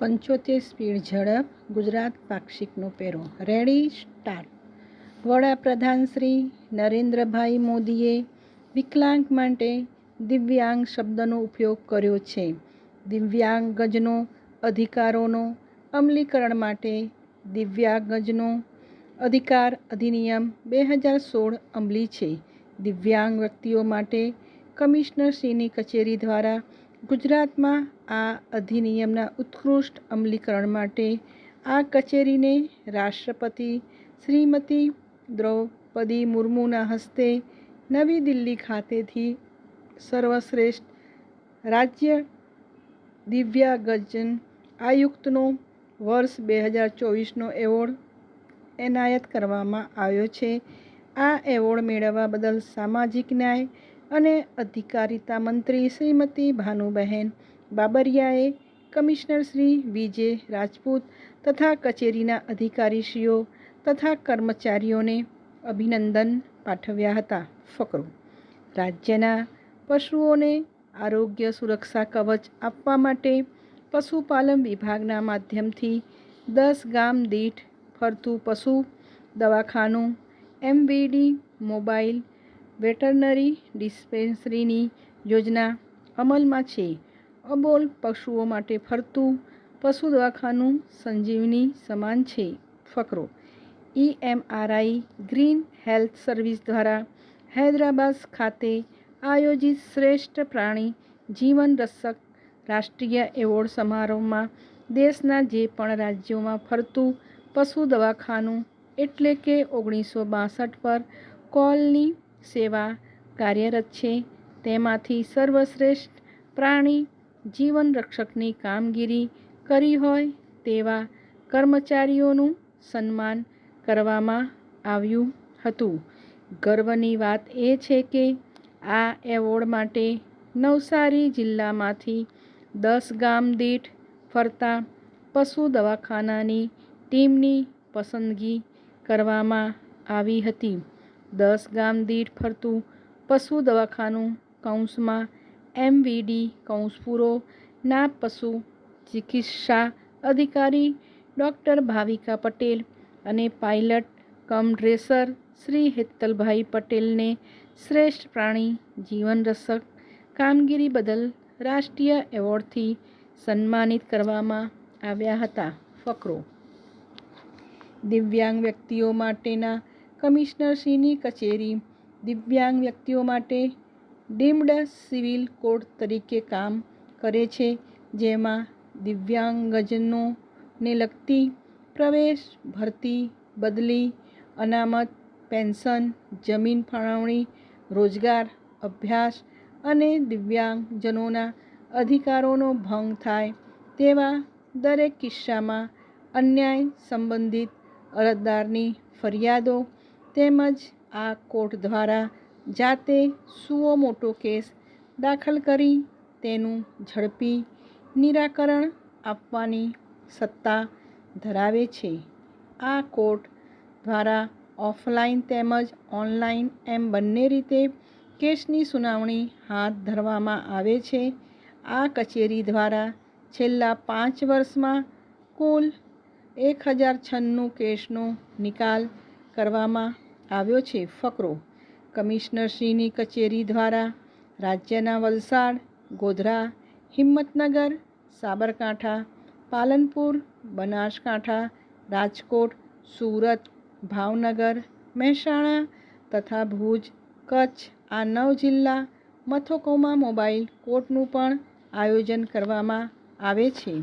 75 speed ઝડપ, ગુજરાત પાક્ષિકનો પેરો. Ready start. વડાપ્રધાન શ્રી નરેન્દ્રભાઈ મોદીએ વિકલાંગ માટે દિવ્યાંગ શબ્દનો ઉપયોગ કર્યો છે. દિવ્યાંગજનો અધિકારોનો અમલીકરણ માટે દિવ્યાંગજનો અધિકાર અધિનિયમ 2016 અમલી છે. દિવ્યાંગ વ્યક્તિઓ માટે કમિશનરશ્રીની કચેરી દ્વારા ગુજરાતમાં આ અધિનિયમના ઉત્કૃષ્ટ અમલીકરણ માટે આ કચેરીને રાષ્ટ્રપતિ શ્રીમતી દ્રૌપદી મુર્મુના હસ્તે નવી દિલ્હી ખાતેથી સર્વશ્રેષ્ઠ રાજ્ય દિવ્યાંગજન આયુક્તનો વર્ષ 2024નો એવોર્ડ એનાયત કરવામાં આવ્યો છે. આ એવોર્ડ મેળવવા બદલ સામાજિક ન્યાય અને અધિકારિતા મંત્રી શ્રીમતી ભાનુબહેન બાબરિયાએ કમિશનર શ્રી વિજે રાજપૂત તથા કચેરીના અધિકારીશ્રીઓ તથા કર્મચારીઓને અભિનંદન પાઠવ્યા હતા. ફકરો. રાજ્યના પશુઓને આરોગ્ય સુરક્ષા કવચ આપવા માટે પશુપાલન વિભાગના માધ્યમથી 10 ગામ દીઠ ફરતું પશુ દવાખાનું MVD મોબાઈલ વેટરનરી ડિસ્પેન્સરીની યોજના અમલમાં છે. અબોલ પશુઓ માટે ફરતું પશુ દવાખાનું સંજીવની સમાન છે. ફકરો. EMRI ગ્રીન હેલ્થ સર્વિસ દ્વારા હૈદરાબાદ ખાતે આયોજિત શ્રેષ્ઠ પ્રાણી જીવન રક્ષક રાષ્ટ્રીય એવોર્ડ સમારોહમાં દેશના જે પણ રાજ્યોમાં ફરતું પશુ દવાખાનું એટલે કે 1962 પર કોલની સેવા કાર્યરત છે તેમાંથી સર્વશ્રેષ્ઠ પ્રાણી જીવન રક્ષકની કામગીરી કરી હોય તેવા કર્મચારીઓનું સન્માન કરવામાં આવ્યું હતું. ગર્વની વાત એ છે કે આ એવોર્ડ માટે નવસારી જિલ્લામાંથી 10 ગામ દીઠ ફરતા પશુ દવાખાનાની ટીમની પસંદગી કરવામાં આવી હતી. 10 ગામ દીઠ ફરતું પશુ દવાખાનું કૌંસમાં MVD કૌંસ પૂરો ના પશુ ચિકિત્સા અધિકારી ડૉક્ટર ભાવિકા પટેલ અને પાયલટ કમ ડ્રેસર શ્રી હેતલભાઈ પટેલને શ્રેષ્ઠ પ્રાણી જીવન રક્ષક કામગીરી બદલ રાષ્ટ્રીય એવોર્ડથી સન્માનિત કરવામાં આવ્યા હતા. ફકરો. દિવ્યાંગ વ્યક્તિઓ માટેના કમિશનરશ્રીની કચેરી દિવ્યાંગ વ્યક્તિઓ માટે ડીમ્ડ સિવિલ કોડ તરીકે કામ કરે છે, જેમાં દિવ્યાંગજનોને લગતી પ્રવેશ, ભરતી, બદલી, અનામત, પેન્શન, જમીન ફાળવણી, રોજગાર, અભ્યાસ અને દિવ્યાંગજનોના અધિકારોનો ભંગ થાય તેવા દરેક કિસ્સામાં અન્યાય સંબંધિત અરજદારની ફરિયાદો તેમજ આ કોર્ટ દ્વારા જાતે સુઓ મોટો કેસ દાખલ કરી તેનું ઝડપી નિરાકરણ આપવાની સત્તા ધરાવે છે. આ કોર્ટ દ્વારા ઓફલાઈન તેમજ ઓનલાઈન એમ બંને રીતે કેસની સુનાવણી હાથ ધરવામાં આવે છે. આ કચેરી દ્વારા છેલ્લા 5 વર્ષમાં કુલ 1096 કેસનો નિકાલ કરવામાં આવ્યો છે. ફકરો. કમિશનરશ્રીની કચેરી દ્વારા રાજ્યના વલસાડ, ગોધરા, હિંમતનગર, સાબરકાંઠા, પાલનપુર, બનાસકાંઠા, રાજકોટ, સુરત, ભાવનગર, મહેસાણા તથા ભુજ, કચ્છ આ 9 જિલ્લા મથકોમાં મોબાઈલ કોર્ટનું પણ આયોજન કરવામાં આવે છે.